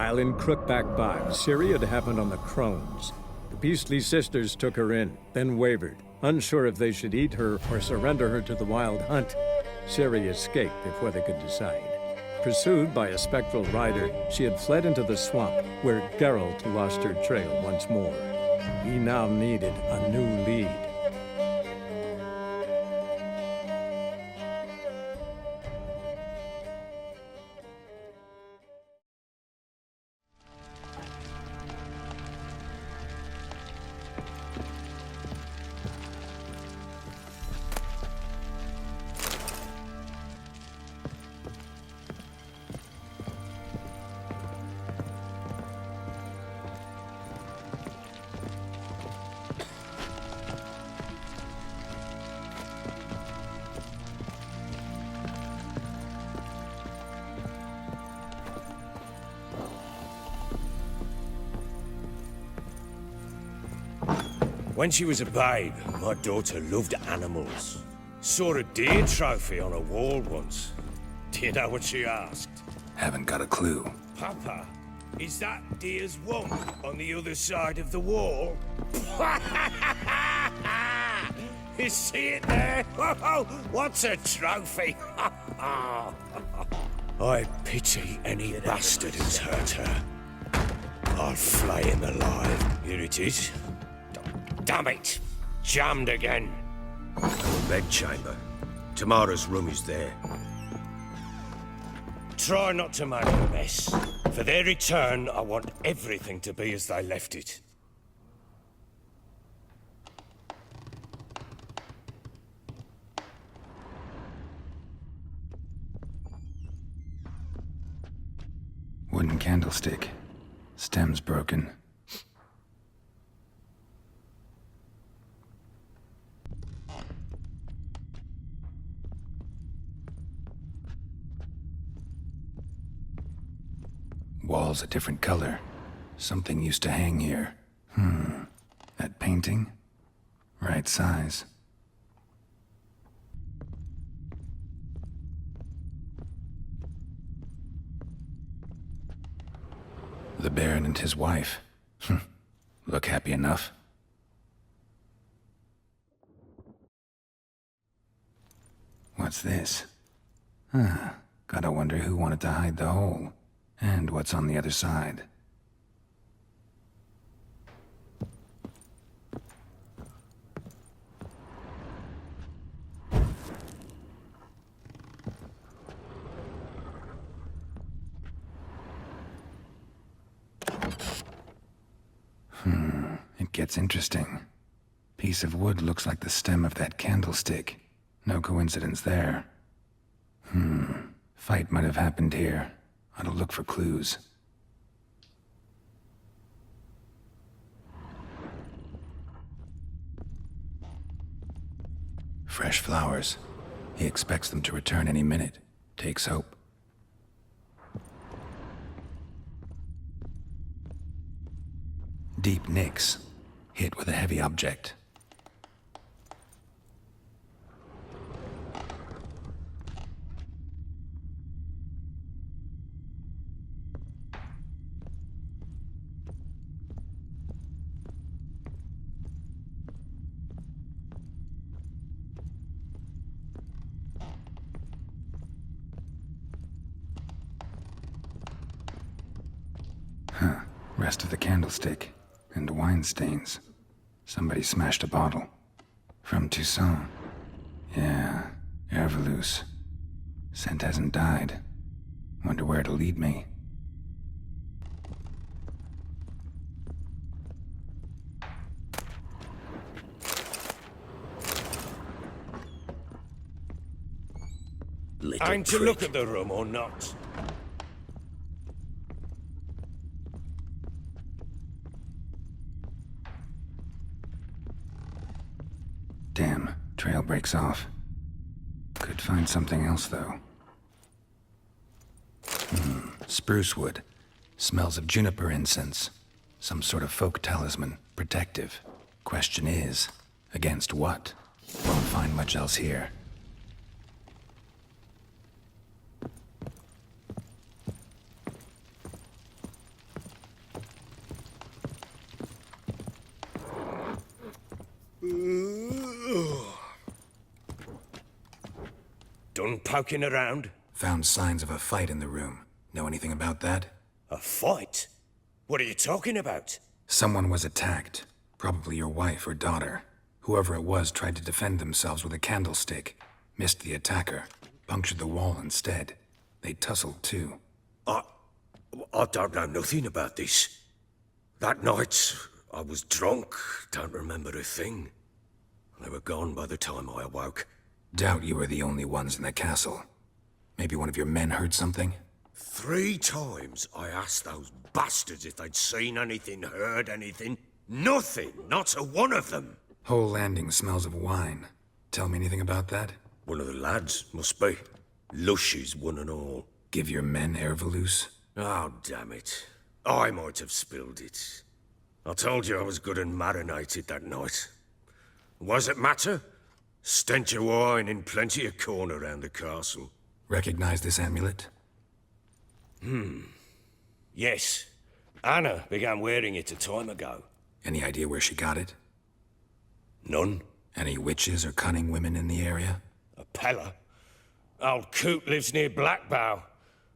While in Crookback Bog, Ciri had happened on the Crones. The Beastly Sisters took her in, then wavered, unsure if they should eat her or surrender her to the Wild Hunt. Ciri escaped before they could decide. Pursued by a spectral rider, she had fled into the swamp, where Geralt lost her trail once more. He now needed a new lead. When she was a babe, my daughter loved animals. Saw a deer trophy on a wall once. Do you know what she asked? Haven't got a clue. Papa, is that deer's womb on the other side of the wall? You see it there? What's a trophy? I pity any bastard who's hurt her. I'll flay him alive. Here it is. Damn it! Jammed again. Bedchamber. Tamara's room is there. Try not to make a mess. For their return, I want everything to be as they left it. Wooden candlestick. Stem's broken. Wall's a different color. Something used to hang here. That painting? Right size. The Baron and his wife. Look happy enough. What's this? Gotta wonder who wanted to hide the hole. And what's on the other side? It gets interesting. Piece of wood looks like the stem of that candlestick. No coincidence there. Fight might have happened here. Ought to look for clues. Fresh flowers. He expects them to return any minute. Takes hope. Deep nicks. Hit with a heavy object. Rest of the candlestick, and wine stains. Somebody smashed a bottle. From Toussaint. Yeah, Herveloos. Scent hasn't died. Wonder where it'll lead me. I'm to look at the room or not? Damn, trail breaks off. Could find something else, though. Spruce wood. Smells of juniper incense. Some sort of folk talisman. Protective. Question is, against what? Won't find much else here. done poking around? Found signs of a fight in the room. Know anything about that? A fight? What are you talking about? Someone was attacked. Probably your wife or daughter. Whoever it was tried to defend themselves with a candlestick. Missed the attacker. Punctured the wall instead. They tussled too. I don't know nothing about this. That night, I was drunk, don't remember a thing. They were gone by the time I awoke. Doubt you were the only ones in the castle. Maybe one of your men heard something? 3 times I asked those bastards if they'd seen anything, heard anything. Nothing, not a one of them. Whole landing smells of wine. Tell me anything about that? One of the lads, must be. Lushes, one and all. Give your men Ervelus? Oh, damn it. I might have spilled it. I told you I was good and marinated that night. Was it matter? Stench of wine in plenty of corn around the castle. Recognize this amulet? Yes. Anna began wearing it a time ago. Any idea where she got it? None. Any witches or cunning women in the area? A Pella. Old Coot lives near Blackbow.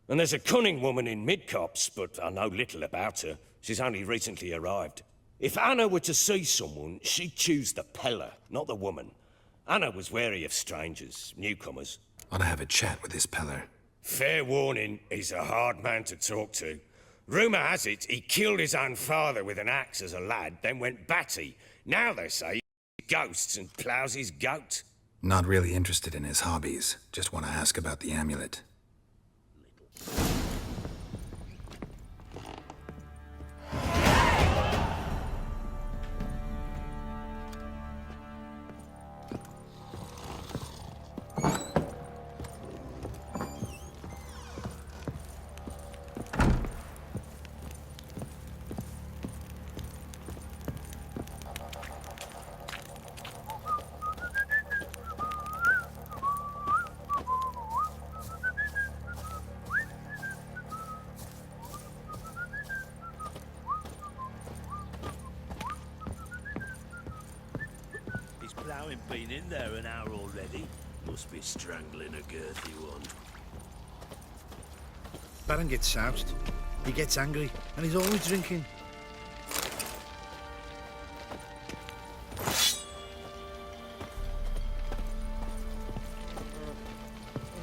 And there's a cunning woman in Midcopse, but I know little about her. She's only recently arrived. If Anna were to see someone, she'd choose the Pella, not the woman. Anna was wary of strangers, newcomers. Ought to have a chat with this Peller. Fair warning, he's a hard man to talk to. Rumour has it he killed his own father with an axe as a lad, then went batty. Now they say he ghosts and ploughs his goat. Not really interested in his hobbies. Just want to ask about the amulet. Ploughing been in there an hour already. Must be strangling a girthy one. Baron gets soused. He gets angry, and he's always drinking.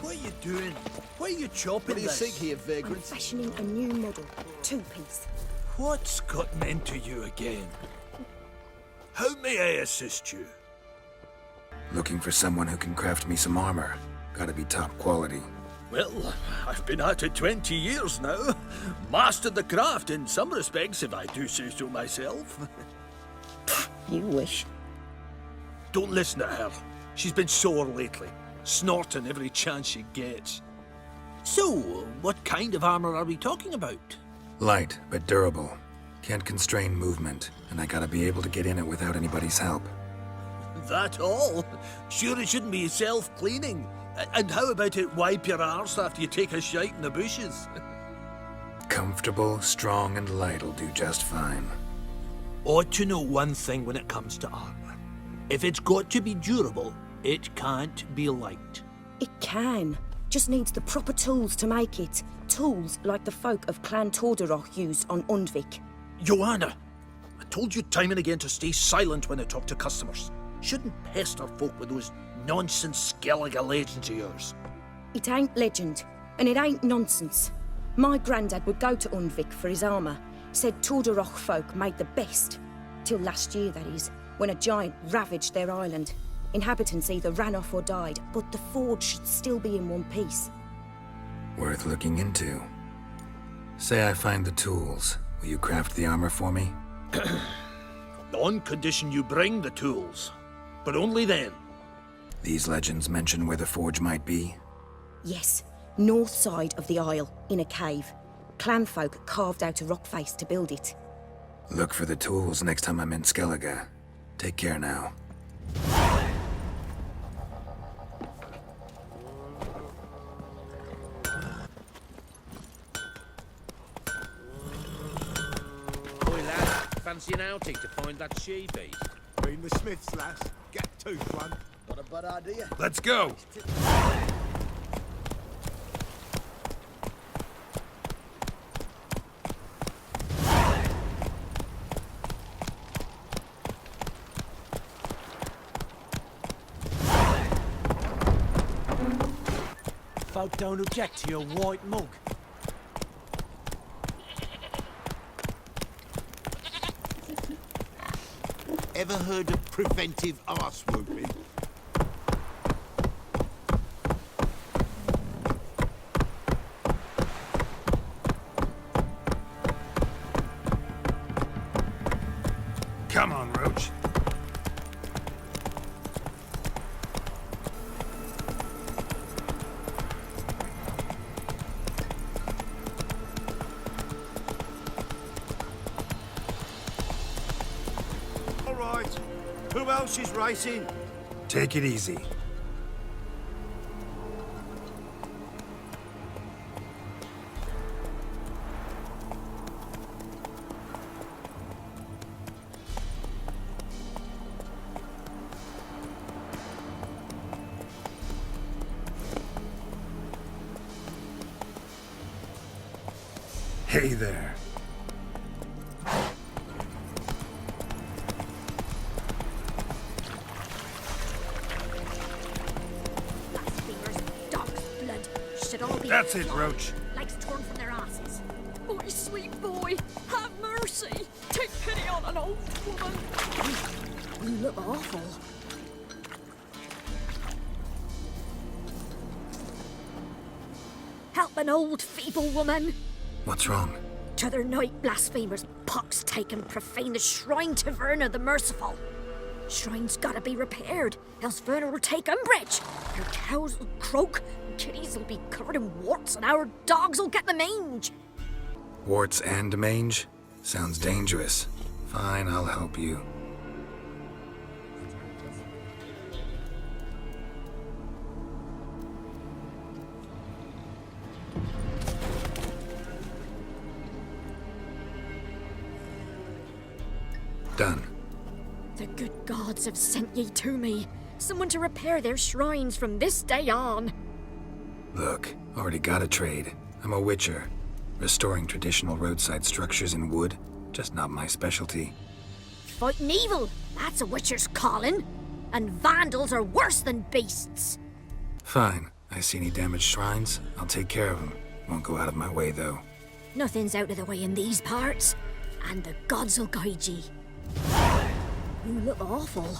What are you doing? Why are you chopping this? What do you think here, I'm vagrant? fashioning a new model, 2-piece. What's gotten into you again? How may I assist you? Looking for someone who can craft me some armor. Gotta be top quality. Well, I've been at it 20 years now. Mastered the craft in some respects, if I do say so myself. You wish. Don't listen to her. She's been sore lately, snorting every chance she gets. So, what kind of armor are we talking about? Light, but durable. Can't constrain movement, and I gotta be able to get in it without anybody's help. That all? Sure it shouldn't be self-cleaning. And how about it wipe your arse after you take a shite in the bushes? Comfortable, strong, and light'll do just fine. Ought to know one thing when it comes to armor. If it's got to be durable, it can't be light. It can. Just needs the proper tools to make it. Tools like the folk of Clan Torderoch used on Undvik. Joanna, I told you time and again to stay silent when I talk to customers. Shouldn't pester folk with those nonsense Skellige legends of yours. It ain't legend, and it ain't nonsense. My granddad would go to Undvik for his armour. Said Torderoch folk made the best. Till last year, that is, when a giant ravaged their island. Inhabitants either ran off or died, but the forge should still be in one piece. Worth looking into. Say I find the tools. Will you craft the armor for me? On condition you bring the tools. But only then. These legends mention where the forge might be? Yes, north side of the isle, in a cave. Clanfolk carved out a rock face to build it. Look for the tools next time I'm in Skellige. Take care now. Oi, lad, fancy an outing to find that she-beast? Been the Smiths, lass. Get tooth one. Not a bad idea. Let's go. folk don't object to your white mug. Ever heard of preventive arse whooping? Come on, Roach. All right. Who else is racing? Take it easy. Hey there. That's it, Roach. Legs torn from their asses. Boy, sweet boy, have mercy. Take pity on an old woman. You look awful. Help an old feeble woman. What's wrong? T'other night blasphemers pox take and profane the shrine to Verna the Merciful. Shrine's gotta be repaired, else Verna will take umbrage. Her cows will croak, kitties will be covered in warts, and our dogs will get the mange. Warts and mange? Sounds dangerous. Fine, I'll help you. Done. The good gods have sent ye to me. Someone to repair their shrines from this day on. Look, already got a trade. I'm a witcher. Restoring traditional roadside structures in wood, just not my specialty. Fighting evil, that's a witcher's calling. And vandals are worse than beasts. Fine. I see any damaged shrines, I'll take care of them. Won't go out of my way, though. Nothing's out of the way in these parts. And the gods will guide ye. You look awful.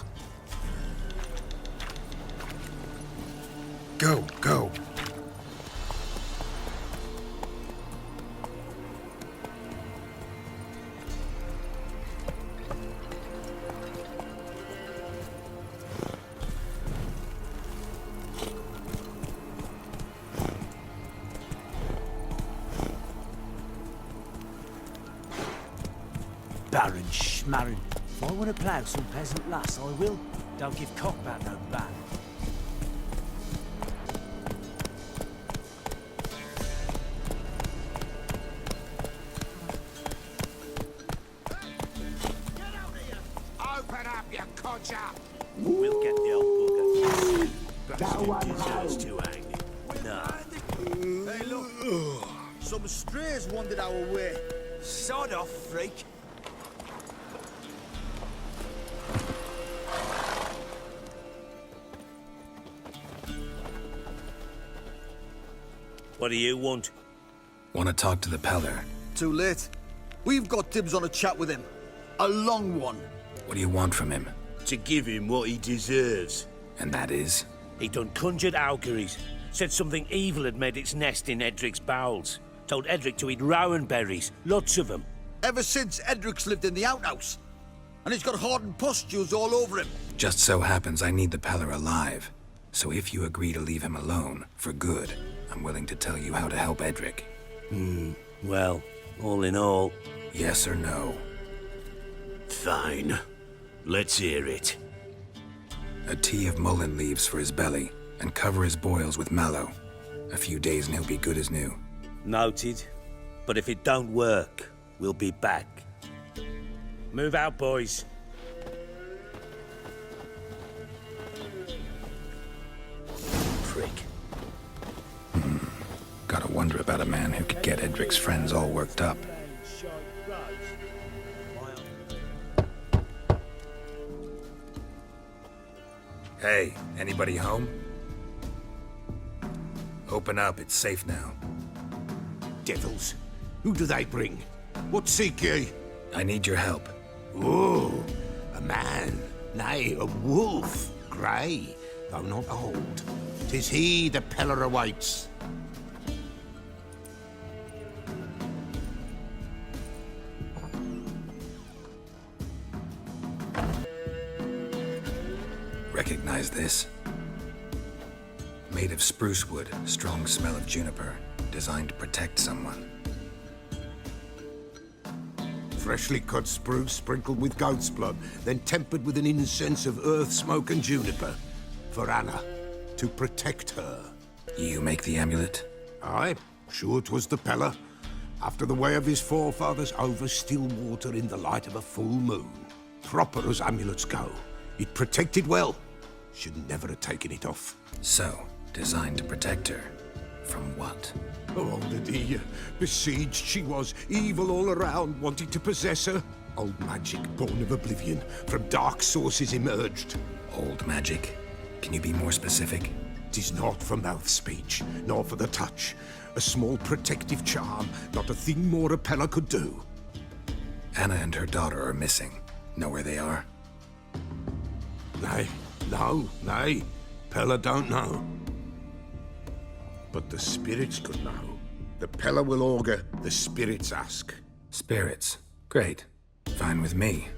Go, go. Baron Schmarren. If I want to plough some peasant lass, I will. Don't give cock about no bat. Open up, you codger! We'll get the old bugger. Bastard deserves to hang. Nah. Hey, look. Some strays wandered our way. Sod off, freak. What do you want? Want to talk to the Peller. Too late. We've got dibs on a chat with him. A long one. What do you want from him? To give him what he deserves. And that is? He done conjured auguries. Said something evil had made its nest in Edric's bowels. Told Edric to eat rowan berries. Lots of them. Ever since Edric's lived in the outhouse. And he's got hardened pustules all over him. Just so happens I need the Peller alive. So if you agree to leave him alone, for good, I'm willing to tell you how to help Edric. Well, all in all... Yes or no? Fine. Let's hear it. A tea of mullein leaves for his belly, and cover his boils with mallow. A few days and he'll be good as new. Noted. But if it don't work, we'll be back. Move out, boys. Prick. Gotta wonder about a man who could get Edric's friends all worked up. Hey, anybody home? Open up, it's safe now. Devils. Who do they bring? What seek ye? I need your help. Oh, a man. Nay, a wolf. Grey, though not old. 'Tis he the Peller awaits. Recognize this? Made of spruce wood, strong smell of juniper, designed to protect someone. Freshly cut spruce sprinkled with goat's blood, then tempered with an incense of earth, smoke and juniper. For Anna, to protect her. You make the amulet? Aye, sure 'twas the Peller. After the way of his forefathers, over still water in the light of a full moon. Proper as amulets go. It protected well. Should never have taken it off. So, designed to protect her. From what? Oh, Lydia. Besieged she was, evil all around, wanting to possess her. Old magic, born of oblivion, from dark sources emerged. Old magic? Can you be more specific? 'Tis not for mouth speech, nor for the touch. A small protective charm, not a thing more a Peller could do. Anna and her daughter are missing. Know where they are? Nay, nay. Peller don't know. But the spirits could know. The Peller will augur, the spirits ask. Spirits. Great. Fine with me.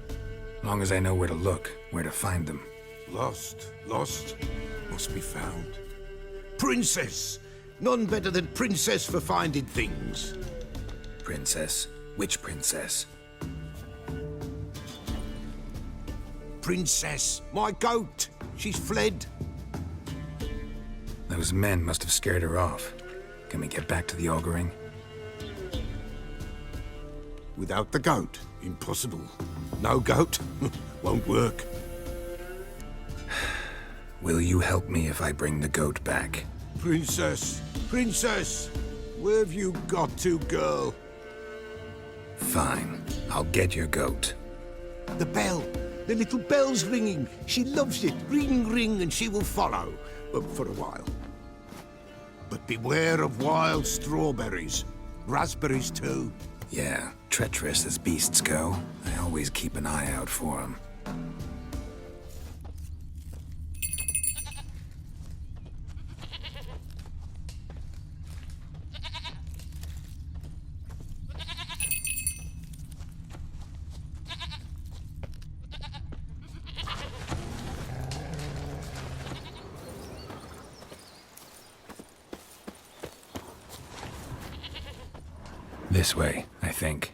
Long as I know where to look, where to find them. Lost, must be found. Princess! None better than princess for finding things. Princess? Which princess? Princess, my goat. She's fled. Those men must have scared her off. Can we get back to the auguring? Without the goat, impossible. No goat, won't work. Will you help me if I bring the goat back? Princess, where have you got to, girl? Fine, I'll get your goat. The bell, the little bell's ringing. She loves it. Ring, ring, and she will follow. For a while. But beware of wild strawberries. Raspberries, too. Yeah, treacherous as beasts go. I always keep an eye out for them. This way, I think.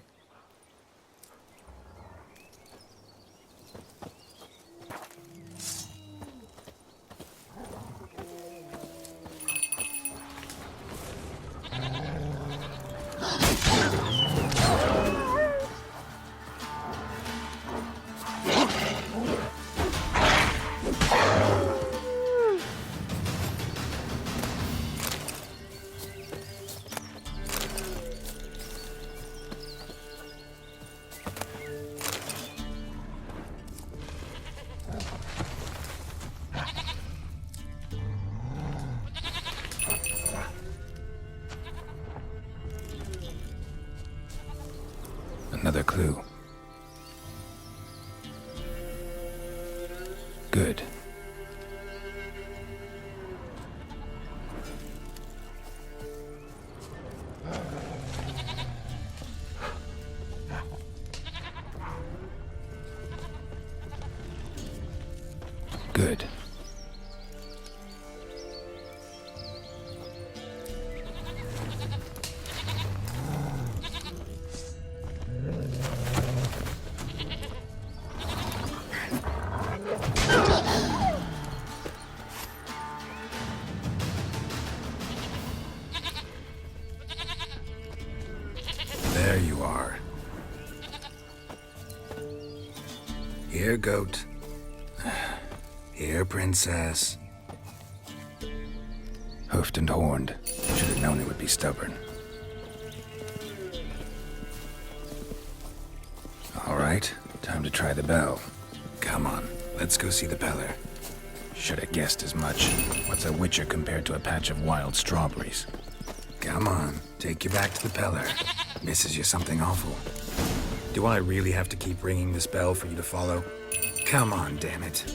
Another clue. Good. Good. There you are. Here, goat. Here, princess. Hoofed and horned. Should have known it would be stubborn. All right, time to try the bell. Come on, let's go see the Peller. Should have guessed as much. What's a witcher compared to a patch of wild strawberries? Come on, take you back to the Peller. Misses you something awful. Do I really have to keep ringing this bell for you to follow? Come on, damn it.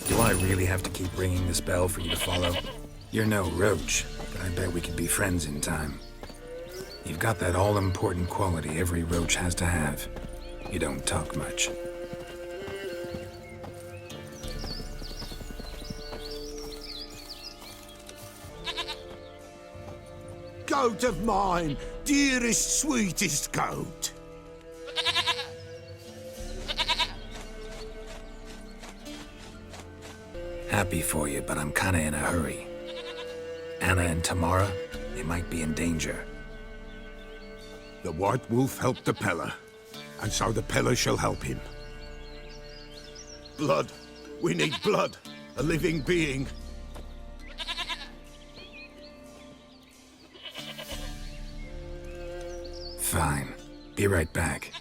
Do I really have to keep ringing this bell for you to follow? You're no roach, but I bet we could be friends in time. You've got that all-important quality every roach has to have. You don't talk much. Goat of mine, dearest, sweetest goat. Happy for you, but I'm kinda in a hurry. Anna and Tamara, they might be in danger. The White Wolf helped the Peller, and so the Peller shall help him. Blood. We need blood. A living being. Fine. Be right back.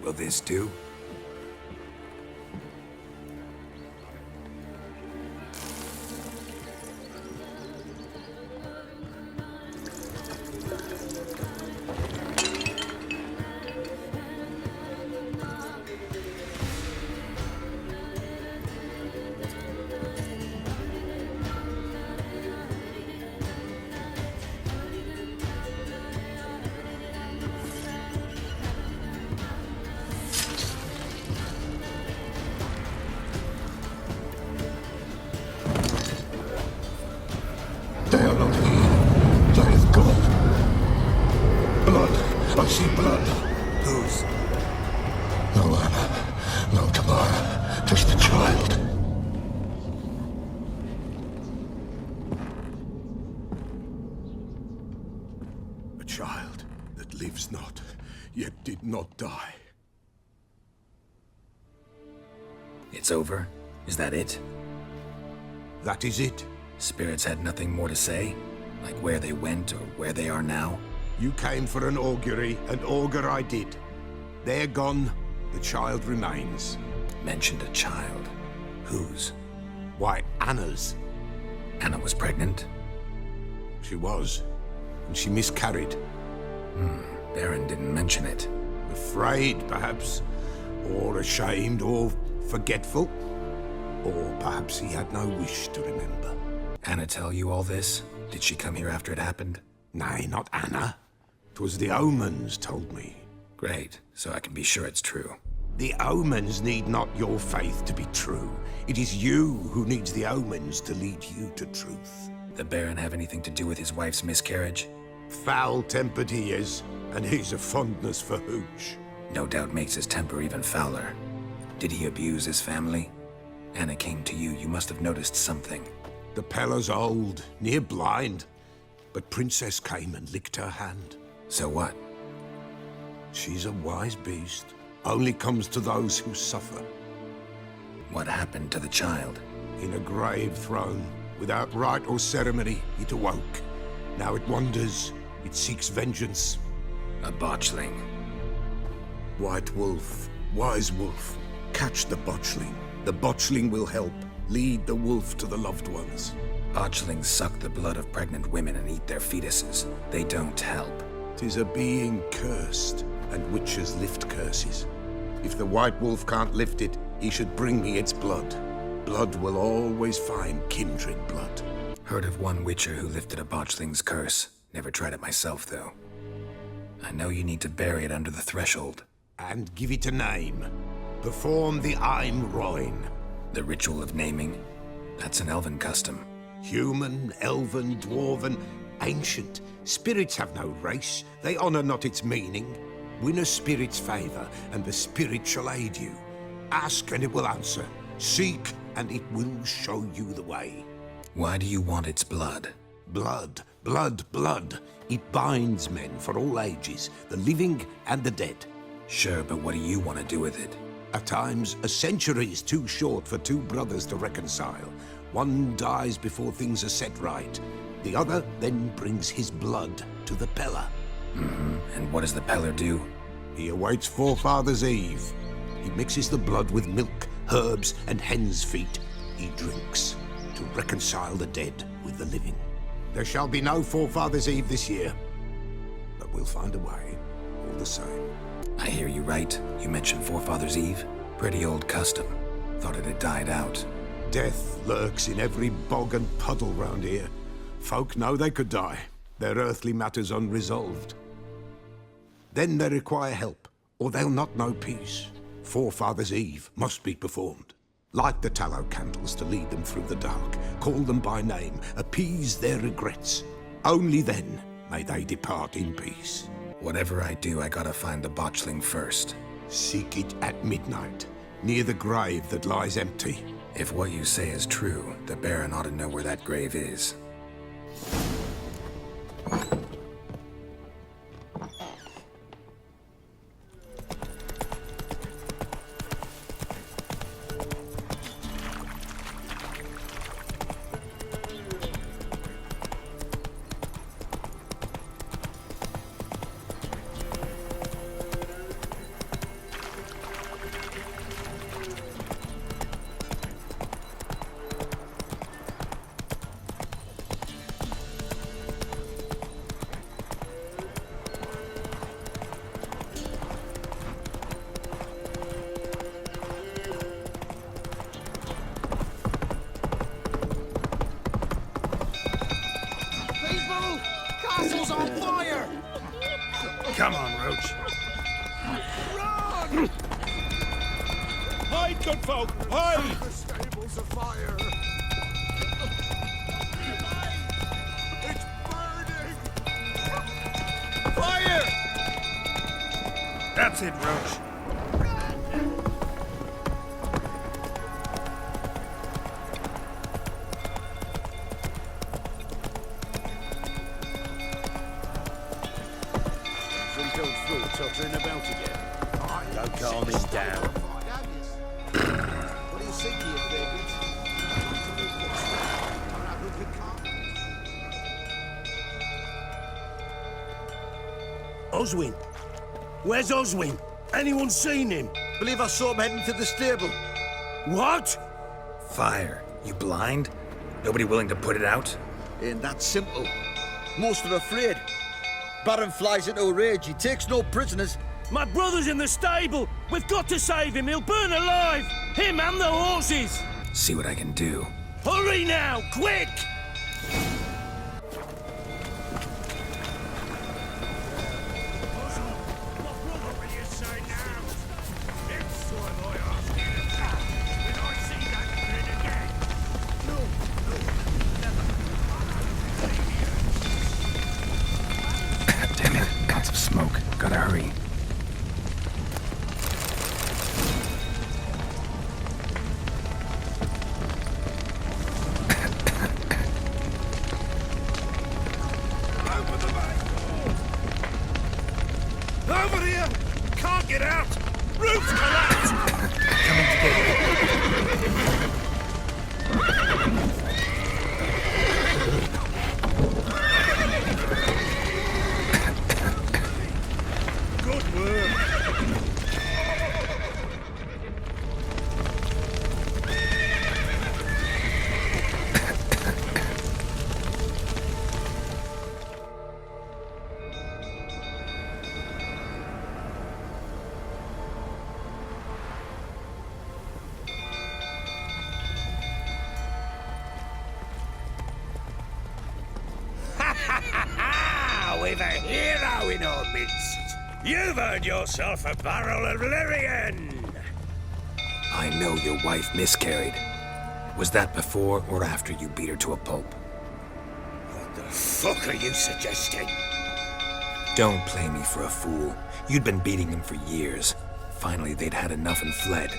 Will this do? They are not here. They have gone. Blood. I see blood. Whose? No Anna. No Tamara. Just the child. A child that lives not, yet did not die. It's over? Is that it? That is it. Spirits had nothing more to say? Like where they went or where they are now? You came for an augury, and augur I did. They're gone, the child remains. Mentioned a child. Whose? Why, Anna's. Anna was pregnant? She was, and she miscarried. Baron didn't mention it. Afraid, perhaps, or ashamed, or forgetful. Or perhaps he had no wish to remember. Anna tell you all this? Did she come here after it happened? Nay, not Anna. 'Twas the omens told me. Great, so I can be sure it's true. The omens need not your faith to be true. It is you who needs the omens to lead you to truth. The Baron have anything to do with his wife's miscarriage? Foul-tempered he is, and he's a fondness for hooch. No doubt makes his temper even fouler. Did he abuse his family? Anna came to you, you must have noticed something. The Peller's old, near blind, but Princess came and licked her hand. So what? She's a wise beast. Only comes to those who suffer. What happened to the child? In a grave thrown, without rite or ceremony, it awoke. Now it wanders, it seeks vengeance. A botchling. White Wolf, wise wolf, catch the botchling. The botchling will help, lead the wolf to the loved ones. Botchlings suck the blood of pregnant women and eat their fetuses. They don't help. 'Tis a being cursed, and witches lift curses. If the White Wolf can't lift it, he should bring me its blood. Blood will always find kindred blood. Heard of one witcher who lifted a botchling's curse. Never tried it myself, though. I know you need to bury it under the threshold. And give it a name. Perform the I'm Roin. The ritual of naming? That's an elven custom. Human, elven, dwarven, ancient. Spirits have no race. They honour not its meaning. Win a spirit's favour, and the spirit shall aid you. Ask, and it will answer. Seek, and it will show you the way. Why do you want its blood? Blood, blood, blood. It binds men for all ages, the living and the dead. Sure, but what do you want to do with it? At times, a century is too short for two brothers to reconcile. One dies before things are set right. The other then brings his blood to the Peller. And what does the Peller do? He awaits Forefather's Eve. He mixes the blood with milk, herbs, and hen's feet. He drinks to reconcile the dead with the living. There shall be no Forefather's Eve this year, but we'll find a way, all the same. I hear you right. You mentioned Forefather's Eve. Pretty old custom. Thought it had died out. Death lurks in every bog and puddle round here. Folk know they could die, their earthly matters unresolved. Then they require help, or they'll not know peace. Forefather's Eve must be performed. Light the tallow candles to lead them through the dark. Call them by name, appease their regrets. Only then may they depart in peace. Whatever I do, I gotta find the botchling first. Seek it at midnight, near the grave that lies empty. If what you say is true, the Baron ought to know where that grave is. Come on, Roach. Run! Hide, good folk! Hide! The stable's afire! It's burning! Fire! That's it, Roach. Tottering about again. Don't calm him down. What do you think of David? Oswin? Where's Oswin? Anyone seen him? Believe I saw him heading to the stable. What? Fire. You blind? Nobody willing to put it out? Ain't that simple. Most are afraid. Baron flies into a rage. He takes no prisoners. My brother's in the stable. We've got to save him. He'll burn alive. Him and the horses. See what I can do. Hurry now, quick! Damn it, lots of smoke. Gotta hurry. Open the back door! Over here! Can't get out! Roof's collapsed! Coming together. Good work! We've a hero in our midst. You've earned yourself a barrel of Lyrian. I know your wife miscarried. Was that before or after you beat her to a pulp? What the fuck are you suggesting? Don't play me for a fool. You'd been beating him for years. Finally, they'd had enough and fled.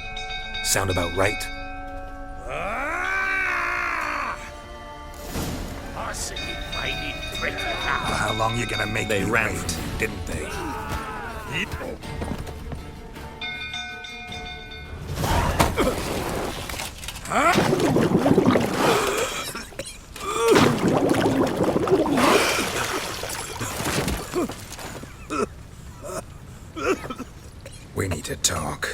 Sound about right? I see you played prick. Well, how long you gonna make They me ran wait, from didn't they? We need to talk.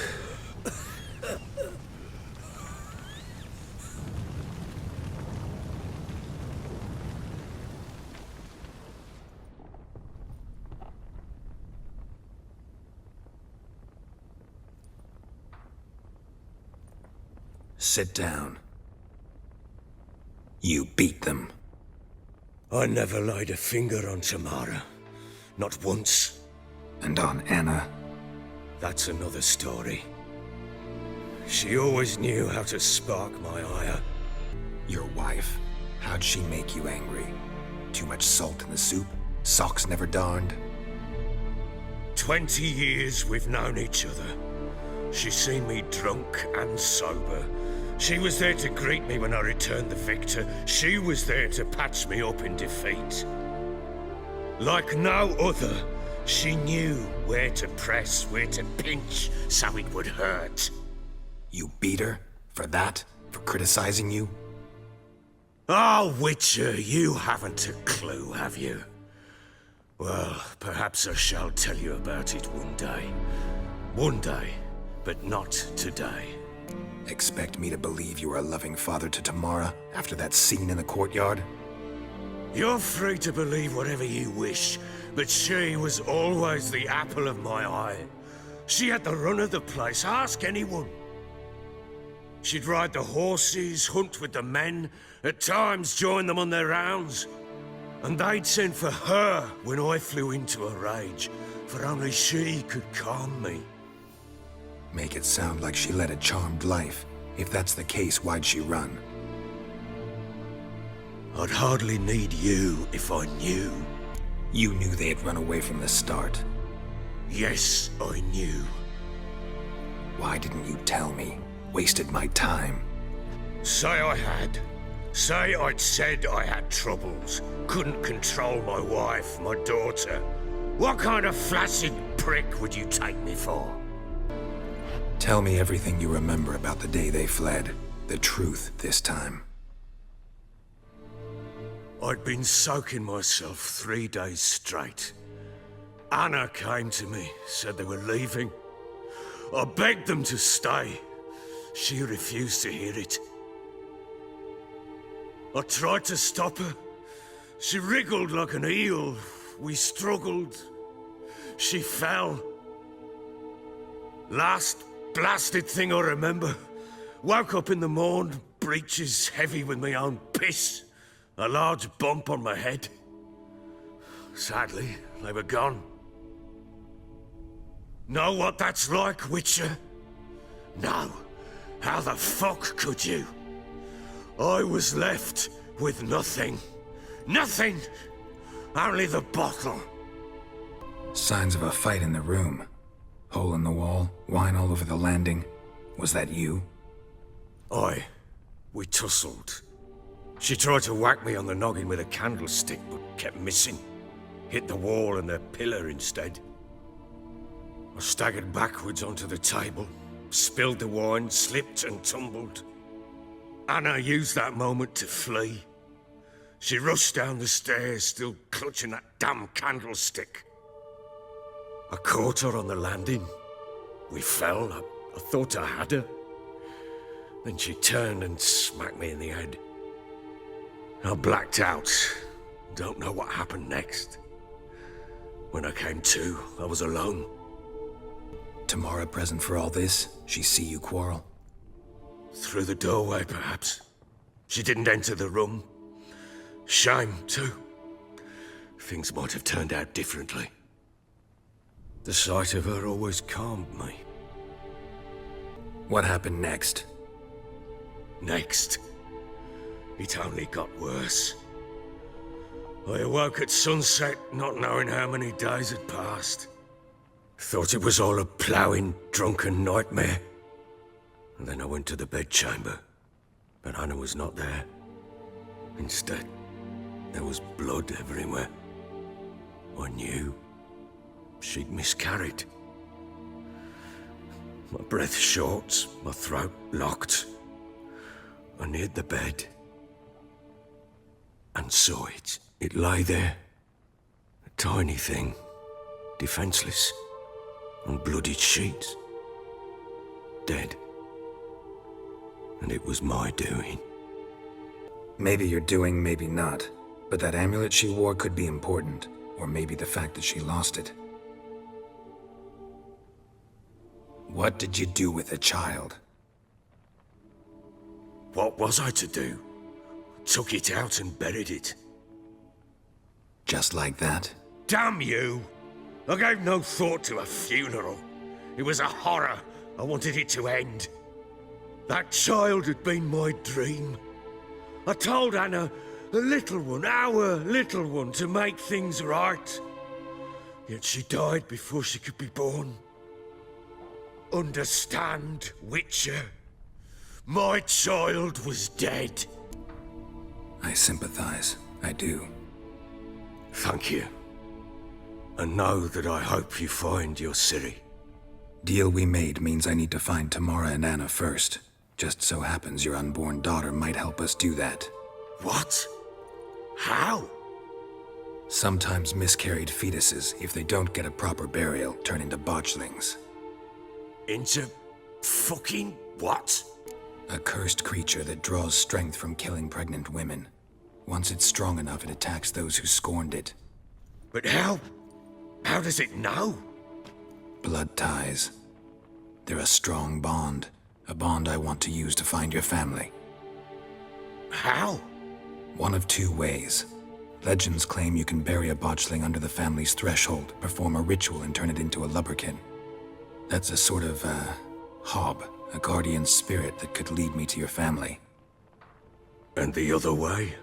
Sit down. You beat them. I never laid a finger on Tamara. Not once. And on Anna? That's another story. She always knew how to spark my ire. Your wife? How'd she make you angry? Too much salt in the soup? Socks never darned? 20 years we've known each other. She's seen me drunk and sober. She was there to greet me when I returned the victor. She was there to patch me up in defeat. Like no other, she knew where to press, where to pinch, so it would hurt. You beat her? For that? For criticizing you? Oh, Witcher, you haven't a clue, have you? Well, perhaps I shall tell you about it one day. One day, but not today. Expect me to believe you were a loving father to Tamara after that scene in the courtyard? You're free to believe whatever you wish, but she was always the apple of my eye. She had the run of the place, ask anyone. She'd ride the horses, hunt with the men, at times join them on their rounds. And they'd send for her when I flew into a rage, for only she could calm me. Make it sound like she led a charmed life. If that's the case, why'd she run? I'd hardly need you if I knew. You knew they had run away from the start. Yes, I knew. Why didn't you tell me? Wasted my time. Say I had. Say I'd said I had troubles. Couldn't control my wife, my daughter. What kind of flaccid prick would you take me for? Tell me everything you remember about the day they fled. The truth this time. I'd been soaking myself 3 days straight. Anna came to me, said they were leaving. I begged them to stay. She refused to hear it. I tried to stop her. She wriggled like an eel. We struggled. She fell. Last blasted thing I remember. Woke up in the morn, breeches heavy with my own piss. A large bump on my head. Sadly, they were gone. Know what that's like, Witcher? No. How the fuck could you? I was left with nothing. Nothing! Only the bottle. Signs of a fight in the room. Hole in the wall, wine all over the landing. Was that you? We tussled. She tried to whack me on the noggin with a candlestick, but kept missing. Hit the wall and a pillar instead. I staggered backwards onto the table, spilled the wine, slipped and tumbled. Anna used that moment to flee. She rushed down the stairs, still clutching that damn candlestick. I caught her on the landing. We fell. I thought I had her. Then she turned and smacked me in the head. I blacked out. Don't know what happened next. When I came to, I was alone. Tamara present for all this? She see you quarrel? Through the doorway, perhaps. She didn't enter the room. Shame, too. Things might have turned out differently. The sight of her always calmed me. What happened next? Next, it only got worse. I awoke at sunset, not knowing how many days had passed. Thought it was all a ploughing, drunken nightmare. And then I went to the bedchamber, but Anna was not there. Instead, there was blood everywhere. I knew she'd miscarried. My breath short, my throat locked. I neared the bed and saw it. It lay there, a tiny thing, defenseless, on bloodied sheets, dead. And it was my doing. Maybe you're doing, maybe not. But that amulet she wore could be important. Or maybe the fact that she lost it. What did you do with the child? What was I to do? Took it out and buried it. Just like that? Damn you! I gave no thought to a funeral. It was a horror. I wanted it to end. That child had been my dream. I told Anna, the little one, our little one, to make things right. Yet she died before she could be born. Understand, Witcher? My child was dead. I sympathize. I do. Thank you. And know that I hope you find your Ciri. Deal we made means I need to find Tamara and Anna first. Just so happens your unborn daughter might help us do that. What? How? Sometimes miscarried fetuses, if they don't get a proper burial, turn into botchlings. Into fucking what? A cursed creature that draws strength from killing pregnant women. Once it's strong enough, it attacks those who scorned it. But how? How does it know? Blood ties. They're a strong bond. A bond I want to use to find your family. How? One of two ways. Legends claim you can bury a botchling under the family's threshold, perform a ritual, and turn it into a lubberkin. That's a sort of, hob, a guardian spirit that could lead me to your family. And the other way?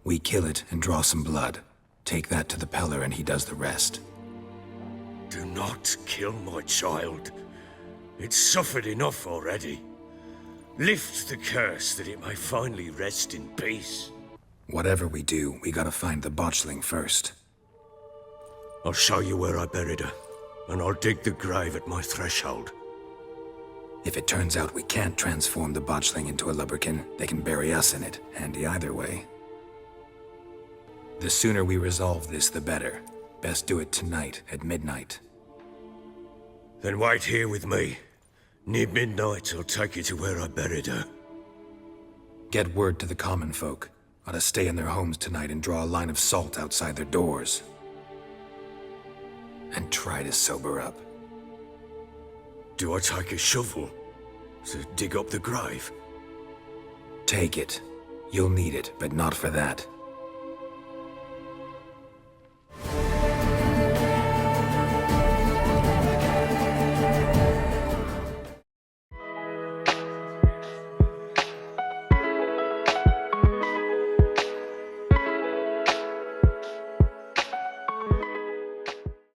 We kill it and draw some blood. Take that to the Peller and he does the rest. Do not kill my child. It's suffered enough already. Lift the curse that it may finally rest in peace. Whatever we do, we gotta find the botchling first. I'll show you where I buried her, and I'll dig the grave at my threshold. If it turns out we can't transform the botchling into a lubberkin, they can bury us in it. Handy either way. The sooner we resolve this, the better. Best do it tonight, at midnight. Then wait here with me. Near midnight, I'll take you to where I buried her. Get word to the common folk. Ought to stay in their homes tonight and draw a line of salt outside their doors. And try to sober up. Do I take a shovel to dig up the grave? Take it. You'll need it, but not for that.